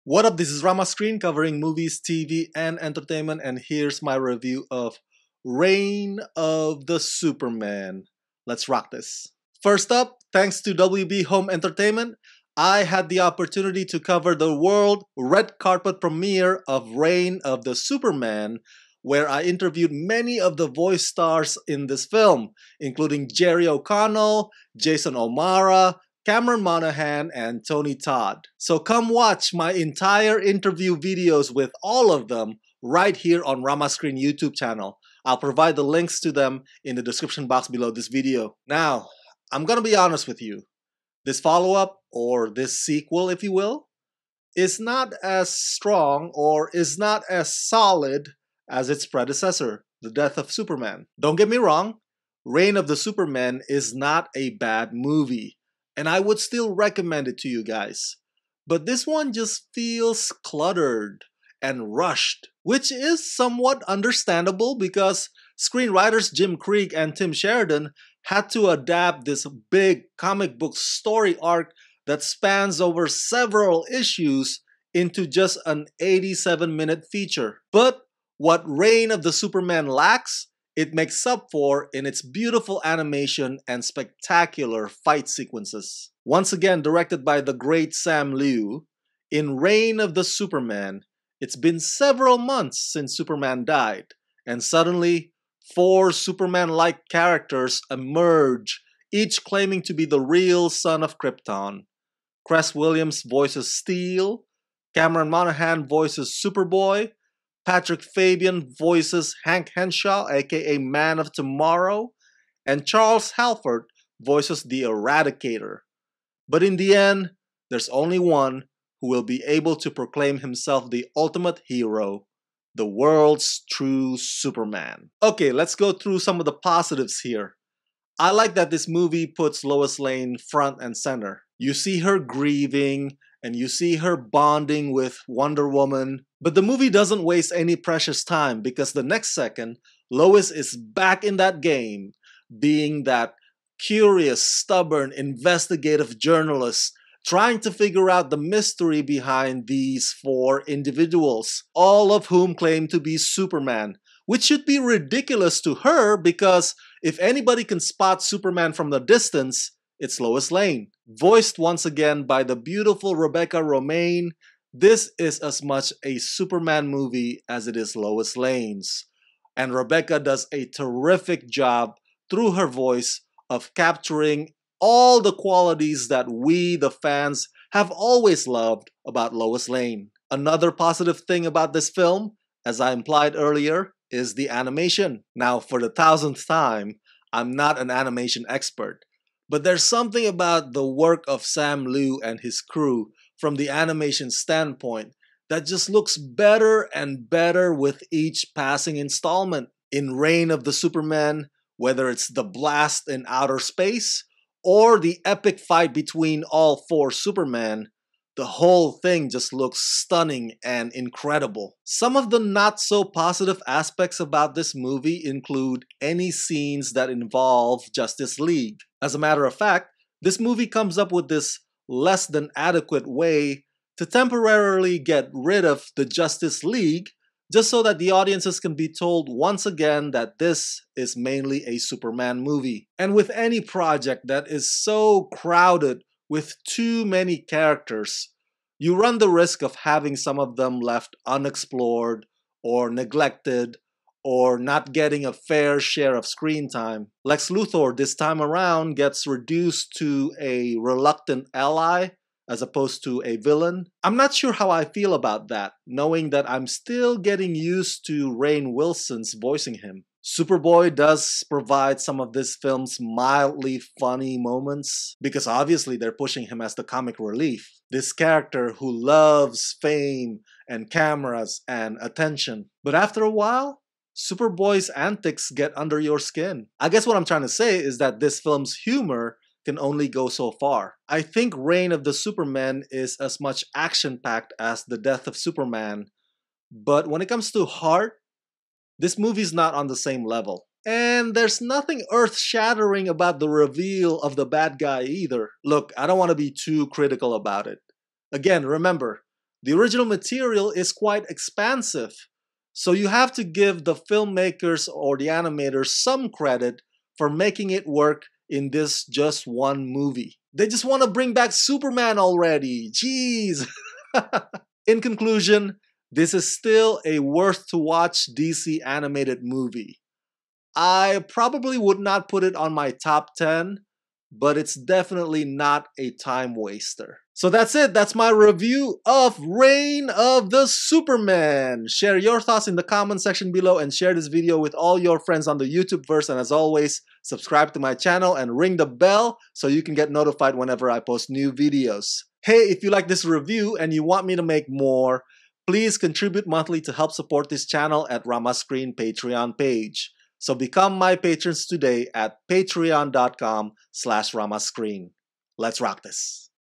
What up, this is Rama Screen covering movies, TV, and entertainment, and here's my review of Reign of the Superman. Let's rock this. First up, thanks to WB Home Entertainment, I had the opportunity to cover the world red carpet premiere of Reign of the Superman, where I interviewed many of the voice stars in this film, including Jerry O'Connell, Jason O'Mara, Cameron Monaghan, and Tony Todd. So come watch my entire interview videos with all of them right here on Rama Screen YouTube channel. I'll provide the links to them in the description box below this video. Now, I'm gonna be honest with you. This follow-up, or this sequel if you will, is not as strong or is not as solid as its predecessor, The Death of Superman. Don't get me wrong, Reign of the Superman is not a bad movie, and I would still recommend it to you guys. But this one just feels cluttered and rushed, which is somewhat understandable because screenwriters Jim Krieg and Tim Sheridan had to adapt this big comic book story arc that spans over several issues into just an 87-minute feature. But what Reign of the Superman lacks, it makes up for in its beautiful animation and spectacular fight sequences. Once again directed by the great Sam Liu, in Reign of the Superman, it's been several months since Superman died, and suddenly, 4 Superman-like characters emerge, each claiming to be the real son of Krypton. Cress Williams voices Steel, Cameron Monaghan voices Superboy, Patrick Fabian voices Hank Henshaw, aka Man of Tomorrow, and Charles Halford voices the Eradicator. But in the end, there's only one who will be able to proclaim himself the ultimate hero, the world's true Superman. Okay, let's go through some of the positives here. I like that this movie puts Lois Lane front and center. You see her grieving, and you see her bonding with Wonder Woman. But the movie doesn't waste any precious time because the next second, Lois is back in that game, being that curious, stubborn, investigative journalist trying to figure out the mystery behind these 4 individuals, all of whom claim to be Superman, which should be ridiculous to her because if anybody can spot Superman from the distance, it's Lois Lane. Voiced once again by the beautiful Rebecca Romijn, this is as much a Superman movie as it is Lois Lane's. And Rebecca does a terrific job through her voice of capturing all the qualities that we, the fans, have always loved about Lois Lane. Another positive thing about this film, as I implied earlier, is the animation. Now, for the 1000th time, I'm not an animation expert, but there's something about the work of Sam Liu and his crew from the animation standpoint that just looks better and better with each passing installment. In Reign of the Superman, whether it's the blast in outer space or the epic fight between all 4 Supermen, the whole thing just looks stunning and incredible. Some of the not so positive aspects about this movie include any scenes that involve Justice League. As a matter of fact, this movie comes up with this less than adequate way to temporarily get rid of the Justice League just so that the audiences can be told once again that this is mainly a Superman movie. And with any project that is so crowded with too many characters, you run the risk of having some of them left unexplored or neglected or not getting a fair share of screen time. Lex Luthor this time around gets reduced to a reluctant ally as opposed to a villain. I'm not sure how I feel about that, knowing that I'm still getting used to Rainn Wilson's voicing him. Superboy does provide some of this film's mildly funny moments, because obviously they're pushing him as the comic relief. This character who loves fame and cameras and attention. But after a while, Superboy's antics get under your skin. I guess what I'm trying to say is that this film's humor can only go so far. I think Reign of the Superman is as much action-packed as The Death of Superman, but when it comes to heart, this movie's not on the same level. And there's nothing earth-shattering about the reveal of the bad guy either. Look, I don't want to be too critical about it. Again, remember, The original material is quite expansive, so you have to give the filmmakers or the animators some credit for making it work in this just one movie. They just want to bring back Superman already. Jeez. In conclusion, this is still a worth to watch DC animated movie. I probably would not put it on my top 10, but it's definitely not a time waster. So that's it. That's my review of Reign of the Supermen. Share your thoughts in the comment section below and share this video with all your friends on the YouTube verse. And as always, subscribe to my channel and ring the bell so you can get notified whenever I post new videos. Hey, if you like this review and you want me to make more, please contribute monthly to help support this channel at Rama Screen Patreon page. So become my patrons today at patreon.com/ramascreen. Let's rock this.